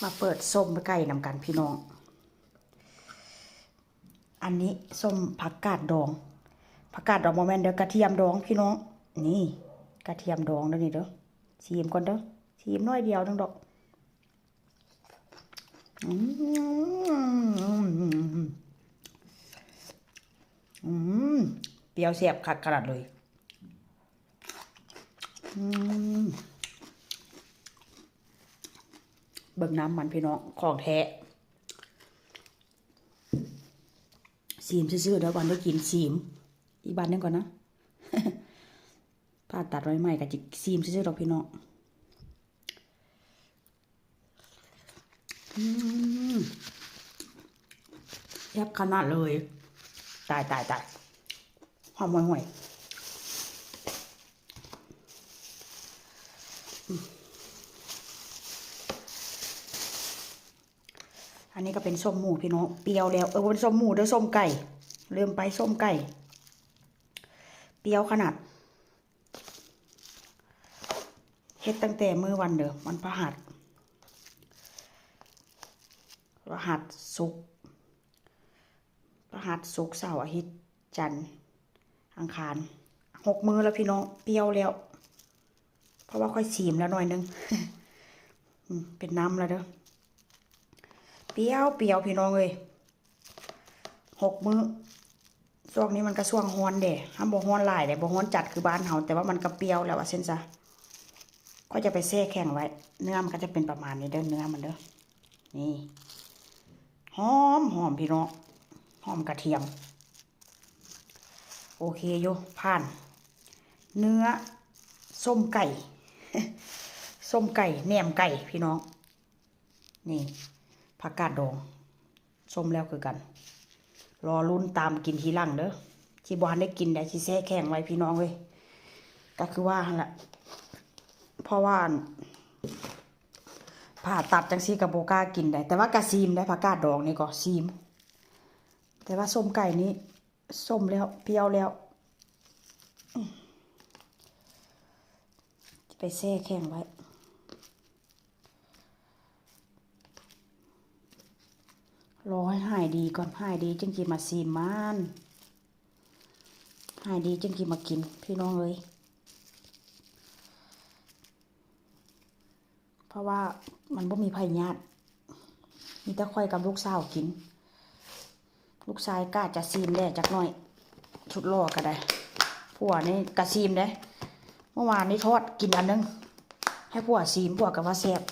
มาเปิดส้มไก่นำกันพี่น้อง อันนี้ส้มผักกาดดองโมเมนต์เด้อกระเทียมดองพี่น้องนี่กระเทียมดองเด้อนี่เด้อชิมก่อนเด้อชิมน้อยเดียวนึงดอกเปรี้ยวแซ่บคักขนาดเลยเบิ่งน้ำมันพี่น้องของแท้ซีมซื่อๆเดี๋ยวก่อนได้กินซีมอีกบานนึงก่อนนะผ่าตัดไว้ใหม่กับจิซีมซื่อๆดอกพี่น้องยับขนาดเลยตายหอมห่วยอันนี้ก็เป็นส้มหมูพี่น้องเปรี้ยวแล้วเป็นส้มหมูเด้อส้มไก่ลืมไปส้มไก่เปรี้ยวขนาดเฮ็ดตั้งแต่มื้อวันเด้อวันพฤหัสศุกร์เสาร์อาทิตย์จันทร์อังคาร6 มื้อแล้วพี่น้องเปรี้ยวแล้วเพราะว่าค่อยชิมแล้วหน่อยนึง เป็นน้ำแล้วเด้อเปรี้ยวพี่น้องเลย6 มื้อช่วงนี้มันก็ช่วงฮ้อนเด้ห้ามบ่ฮ้อนหลายเด้บ่ฮ้อนจัดคือบ้านเฮาแต่ว่ามันก็เปรี้ยวแล้วว่าเส้นซะก็จะไปแช่แข็งไว้เนื้อมันก็จะเป็นประมาณนี้เด้อเนื้อมันเด้อนี่หอมพี่น้องหอมกระเทียมโอเคอยู่ผ่านเนื้อส้มไก่ ส้มไก่แหนมไก่พี่น้องนี่ผักกาดดองส้มแล้วคือกันรอลุ้นตามกินทีหลังเด้อที่บ้านได้กินได้ที่แช่แข็งไว้พี่น้องเว้ยก็คือว่าหั่นล่ะเพราะว่าผ่าตัดจังซี่กับโบกล้ากินได้แต่ว่ากะซีมได้ผักกาดดองนี่ก็ซีมแต่ว่าส้มไก่นี้ส้มแล้วเปรี้ยวแล้วไปแช่แข็งไว้รอให้หายดีก่อนหายดีจึงกินมาซีมมันหายดีจึงกินมากินพี่น้องเลยเพราะว่ามันบ่มีไผญาติมีแต่ค่อยกับลูกสาวกินลูกชายกล้าจะซีมได้จักหน่อยชุดรอก็ได้ผัวนี่กะซีมได้เมื่อวานนี้ทอดกินอันนึงให้ผัวซีมผัวก็ว่าแซ่บ